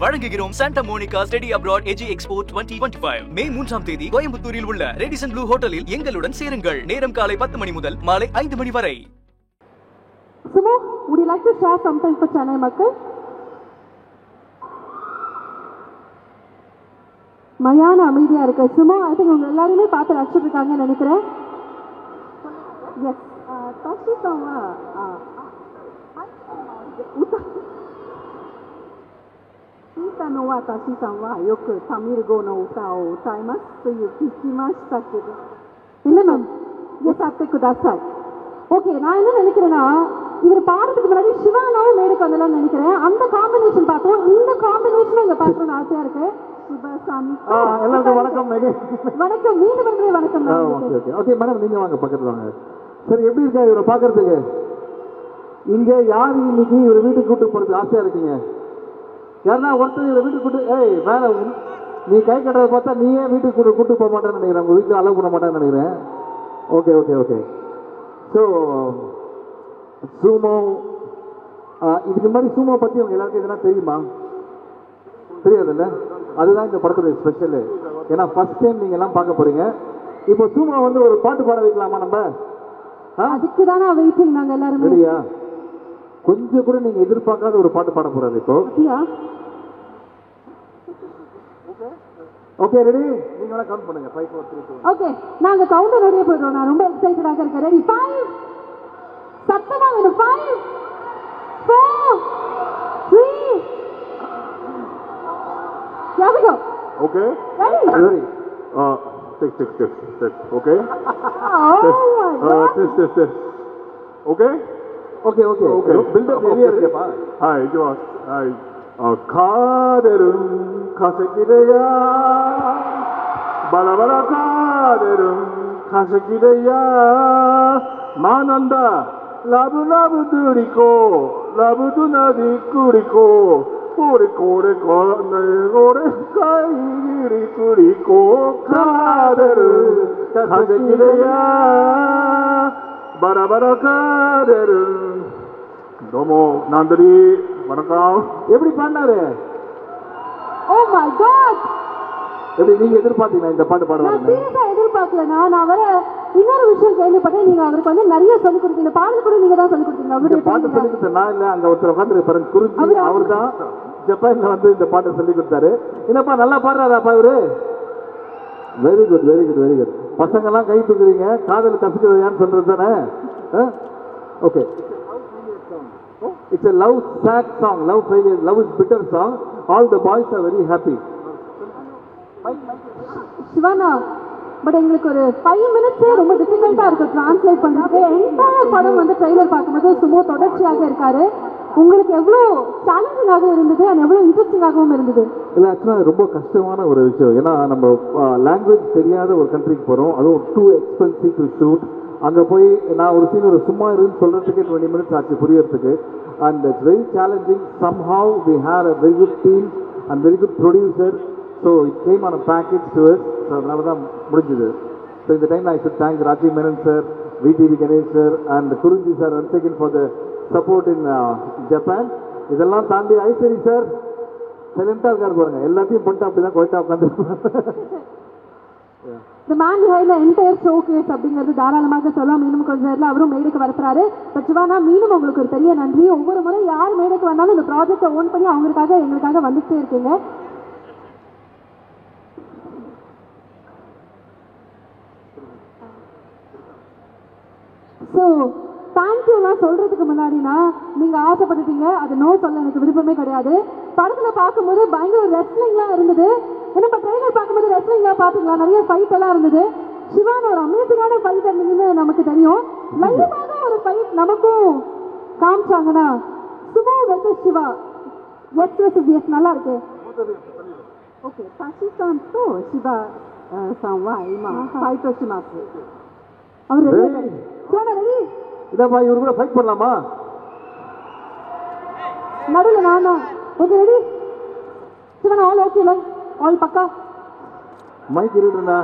வழங்குகிறோம் Santa Monica study abroad AG expo 2025 மே 3ஆம் தேதி கோயம்புத்தூரில் உள்ள ரெடிசன் ப்ளூ ஹோட்டலில் எங்களுடன் சேருங்கள். நேரம் காலை 10 மணி முதல் மாலை 5 மணி வரை. Sumo, would you like to share something for Chennai மக்கள்? மயான அமைதியா இருக்கு. சுமோ, ஐ திங்க் உங்க எல்லாருமே பார்த்து ரசிச்சுட்டு இருக்காங்கன்னு நினைக்கிறேன். எஸ், தஷிசாவா இல்ல மேம், ஓகே. நான் என்ன நினைக்கிறேன்னா, இவர் பாடுறதுக்கு முன்னாடி சிவானாவும் மேடைக்கு வந்தலாம்னு நினைக்கிறேன். அந்த காம்பினேஷன் பார்த்தோம். இந்த காம்பினேஷன் இங்க பார்க்கணும்னு ஆசையா இருக்கு. எல்லாருக்கும் வணக்கம். வணக்கம், மீண்டும் வந்து வணக்கம். ஓகே மேடம், நீங்க வாங்க, பக்கத்துல வாங்க. சரி, எப்படி இருக்கா இவரை பாக்குறதுக்கு? இங்க யாரு இன்னைக்கு இவரை வீட்டுக்கு கூட்டு போறது ஆசையா இருக்கீங்க? யாருன்னா ஒருத்தர் இவரை வீட்டுக்கு கூட்டு, ஏய் வேலை நீ கை கட்டுறதை பார்த்தா நீயே வீட்டுக்கு கூட்டு போக மாட்டேன்னு நினைக்கிறேன். உங்க வீட்டுல அலோவ் பண்ண மாட்டேன்னு நினைக்கிறேன். Okay okay okay. ஸோ சூமோ, இதுக்கு முன்னாடி சூமோ பத்தி உங்க எல்லாருக்கும் எதுனா தெரியுமா? தெரியாதுல்ல? அதுதான் இந்த படத்துடைய ஸ்பெஷலு. ஏன்னா ஃபர்ஸ்ட் டைம் நீங்க எல்லாம் பார்க்க போறீங்க. இப்போ சூமா வந்து ஒரு பாட்டு பாட வைக்கலாமா நம்ம? அதுக்கு தானே வெயிட்டிங் நாங்க எல்லாரும். ரெடியா? கொஞ்சம் கூட நீங்க எதிர்பார்க்காத ஒரு பாட்டு பாட போறாரு இப்போ. Okay, ready? நீங்க எல்லாம் கவுண்ட் பண்ணுங்க. 5 4 3 2. ஓகே, நாங்க கவுண்டர் ஓடியே போறோம். நான் ரொம்ப எக்ஸைட்டடா இருக்கேன். ரெடி? 5 சத்தமா வேணும். 5 4 3 Here we go. Okay. Ready? Ready. Tick. Okay. Test. Okay. Okay. Build up area இருக்கேப்பா. Hi, Josh. Hi. காதரும் கசக்கிடையா பலபல காதரும் கசக்கிடையா மானந்தா லபு லபு துடிக்கோ லபு துனதி குடிக்கோ கோரி கோரி கோரி கைகிரி குடிக்கோ காதரு கசக்கிடையா பலபல காதரு. டோமோ நன்றி, வணக்கம். எப்படி பாடினாரு? Oh my God. எப்படி நீங்க எதிர்பார்த்தீங்களா இந்த பாட்டு பாடுவாங்க? நான் சீரியஸா எதிர்பார்க்கல. நான் வர இன்னொரு விஷயம் கேள்விப்பட்டேன். நீங்க அவருக்கு வந்து நிறைய சொல்லிக் கொடுத்தீங்க. பாடல் கூட நீங்க தான் சொல்லிக் கொடுத்தீங்க. அவரு பாட்டு சொல்லிக் கொடுத்தேன் நான் இல்ல, அங்க ஒருத்தர் உட்காந்து பாருங்க, குருஜி, அவர் தான் ஜப்பான்ல வந்து இந்த பாட்டை சொல்லிக் கொடுத்தாரு. என்னப்பா நல்லா பாடுறாராப்பா இவரு? Very good. பசங்க எல்லாம் கை தூக்குறீங்க. காதல் கசுக்குறதான்னு சொல்றது தானே? Okay. It's a love sad song, love failure, love is bitter song. All the boys are very happy. சிவானா, பட் எங்களுக்கு ஒரு 5 minutes ரொம்ப டிஃபிகல்ட்டா இருக்கு டிரான்ஸ்லேட் பண்றதுக்கு. என்டையர் படம் வந்து ட்ரெய்லர் பார்க்கும்போது சும்மா தொடர்ச்சியாக இருக்காரு. உங்களுக்கு எவ்வளோ சேலஞ்சிங்காக இருந்தது அண்ட் எவ்வளோ இன்ட்ரெஸ்டிங்காகவும் இருந்தது? இல்லை, ஆக்சுவலாக ரொம்ப கஷ்டமான ஒரு விஷயம். ஏன்னா நம்ம லாங்குவேஜ் தெரியாத ஒரு கண்ட்ரிக்கு போகிறோம். அதுவும் டூ எக்ஸ்பென்சிவ் டு ஷூட். அங்கே போய் நான் ஒரு சீன் ஒரு சும்மா இருக்குன்னு சொல்கிறதுக்கு 20 minutes ஆச்சு புரியறதுக்கு. And it's very challenging. Somehow we had a very good team and very good producer. So it came on a package to it. So அதனால தான் முடிஞ்சுது. ஸோ இந்த time I should thank Rajiv Menon sir, VTV Ganesh sir and Kurunji sir once again for the support in Japan. இதெல்லாம் தாண்டி Ishari sir சைலண்டாக இருக்காரு பாருங்க. எல்லாத்தையும் பண்ணிட்டு அப்படி தான் கொயிட்டா உட்காந்து The man behind the entire showcase அப்படிங்கிறது தாராளமாக சொல்லலாம். மீண்டும் கொஞ்சம் நேரத்தில் அவரும் மேடைக்கு வரப்போறாரு. பட் சிவானா, மீண்டும் உங்களுக்கு ஒரு பெரிய நன்றி. ஒவ்வொரு முறை யார் மேடைக்கு வந்தாலும் இந்த ப்ராஜெக்டை ஓன் பண்ணி அவங்களுக்காக எங்களுக்காக வந்துட்டே இருக்கீங்க. ஸோ தேங்க்யூலாம் சொல்றதுக்கு முன்னாடினா நீங்க ஆசைப்பட்டுட்டீங்க, அது நோ சொல்ல எனக்கு விருப்பமே கிடையாது. படத்துல பார்க்கும்போது பயங்கர ரெஸ்லிங்லாம் இருந்தது. ஏன்னா ட்ரெய்லர் பார்க்கும்போது ரெஸ்லிங்லாம் பார்த்தீங்களா? நிறைய ஃபைட் எல்லாம் இருந்தது. சிவான ஒரு அமேசிங்கான ஃபைட் இருந்ததுன்னு நமக்கு தெரியும். லைவாக ஒரு ஃபைட் நமக்கும் காமிச்சாங்கன்னா சுமோ வெர்சஸ் சிவா, எஸ் நல்லா இருக்கு. ஓகே, பாகிஸ்தான் தோ சிவா சாவா இமா ஃபைட் வச்சுமாக்கு. அவர் ரெடி? சிவானா ரெடி? இதப்பா இவரு கூட ஃபைட் பண்ணலாமா? நடுவில் நானா? ஓகே ரெடி சிவானா? ஆல் ஓகேல? ஆல் பக்கா? மைக் இருக்குடா.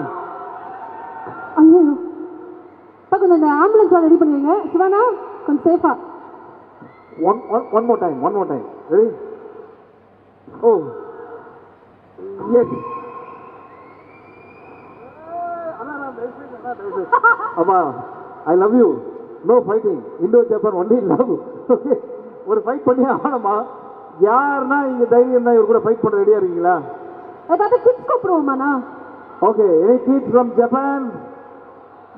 ஐயோ பக்கம் இந்த ஆம்புலன்ஸ் ரெடி பண்ணுவீங்க சிவானா, கொஞ்சம் சேஃபா. One more time. Ready? Oh. Yes. Amma, I love you. No fighting. Indo-Japan only love. Okay. ஒரு ஃபைட் பண்ணி ஆகணுமா? யாருன்னா இங்க தைரியம் தான் இவர் கூட ஃபைட் பண்ண ரெடியா இருக்கீங்களா? ஏதாவது kids கூப்பிடுவோமாண்ணா? Okay, any kids from Japan?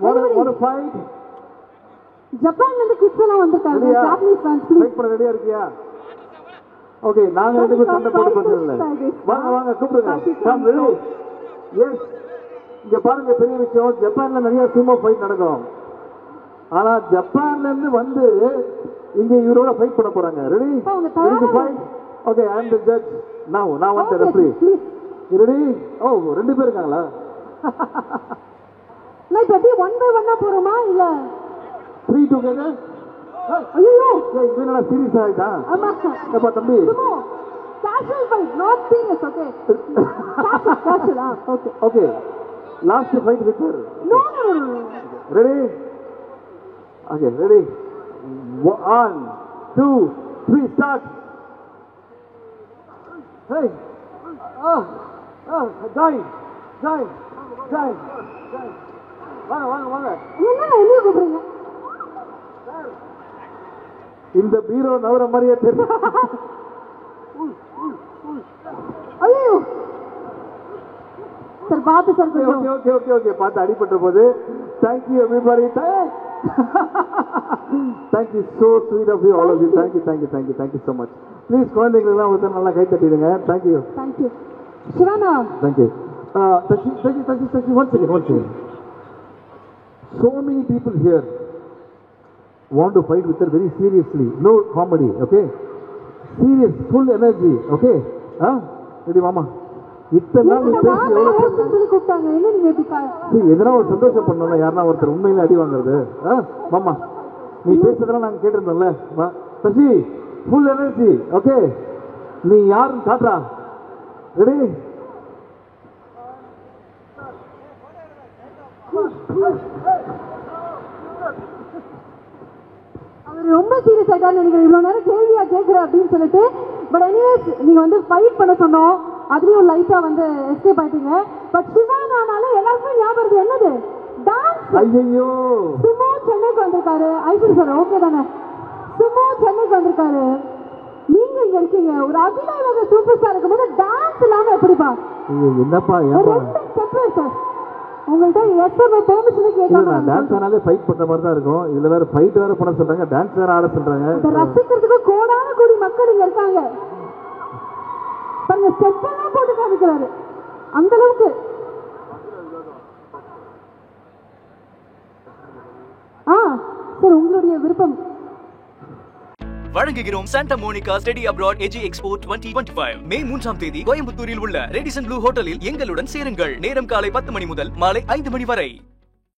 Want to fight? ஜப்பான்ல இருந்து கிட்ஸ் எல்லாம் வந்திருக்காங்க. Japanese fans please. ஃபைட் பண்ண ரெடியா இருக்கியா? ஓகே, நாங்க ரெண்டு பேரும் சண்டை போட்டு கொஞ்சம் வாங்க வாங்க கூப்பிடுங்க. Come ready. எஸ். இங்க பாருங்க பெரிய விஷயம், ஜப்பான்ல நிறைய சுமோ ஃபைட் நடக்கும். ஆனா ஜப்பான்ல இருந்து வந்து இங்க இவரோட ஃபைட் பண்ண போறாங்க. Ready? Ready to fight? Okay, I am the judge. Now நான் வந்து ரெஃபரி. ரெடி? ஓ, ரெண்டு பேர் இருக்காங்களா? நான் இப்ப 1 by 1 போறோமா இல்ல 3 டுகெதர்? ஐயோ இது என்னடா சீரியஸ் ஆயிட்டா? ஆமா அப்பா தம்பி Sumo casual fight not serious okay casual okay okay last fight with her no ready okay ready 1 2 3 start hey join வாங்க என்ன என்ன கூப்பிடுறீங்க இந்த பீரோ நவர மாதிரியே தெரியுது. ஐயோ சார் பாத்து sir okay okay okay okay பாத்து அடிபட்ட போது thank you everybody thank you so sweet of you all of you thank you so much please குழந்தைகள் எல்லாம் வந்து நல்லா கை தட்டிடுங்க thank you Siwana thank you thank you once again so many people here want to fight with her very seriously. No comedy, okay? Serious, full energy, okay? Ready, mama? இத்தனை நாள் பேசி எவ்வளவு கூப்பிட்டாங்க என்ன நீங்க எப்படி எதனா ஒரு சந்தோஷம் பண்ணணும் யாருன்னா ஒருத்தர் உண்மையில அடி வாங்குறது மாமா நீ பேசுறதெல்லாம் நாங்க கேட்டிருந்தோம்ல சசி ஃபுல் எனர்ஜி ஓகே நீ யாருன்னு காட்டுறா ரெடி அவர் ரொம்ப சீரியஸ் ஆயிட்டாரு நினைக்கிறேன் இவ்வளவு நேரம் கேள்வியா கேட்கிற அப்படின்னு சொல்லிட்டு பட் எனிவேஸ் நீங்க வந்து ஃபைட் பண்ண சொன்னோம் அதுலயும் லைட்டா வந்து எஸ்கேப் ஆயிட்டீங்க பட் சிவானானால எல்லாருக்குமே ஞாபகம் என்னது டான்ஸ் ஐயோ சுமோ சென்னைக்கு வந்திருக்காரு ஐசன் சார் ஓகே தானே சுமோ சென்னைக்கு வந்திருக்காரு நீங்க இங்க இருக்கீங்க ஒரு அகில உலக சூப்பர் ஸ்டார் இருக்கும்போது டான்ஸ் இல்லாம எப்படிப்பா என்னப்பா சார் உங்கள்ட்ட எஸ்எம் பெர்மிஷன் கேட்காம டான்ஸ் ஆனாலே ஃபைட் பண்ற மாதிரி தான் இருக்கும் இதுல வேற ஃபைட் வேற பண்ண சொல்றாங்க டான்ஸ் வேற ஆட சொல்றாங்க ரசிக்கிறதுக்கு கோடான கோடி மக்கள் இங்க இருக்காங்க பாருங்க ஸ்டெப் எல்லாம் போட்டு காமிக்கிறாரு அந்த அளவுக்கு சார் உங்களுடைய விருப்பம் வழங்குகிறோம் Santa Monica study abroad AG expo 2025 மே 3ஆம் தேதி கோயம்புத்தூரில் உள்ள ரேடிசன் ப்ளூ ஹோட்டலில் எங்களுடன் சேருங்கள் நேரம் காலை 10 மணி முதல் மாலை 5 மணி வரை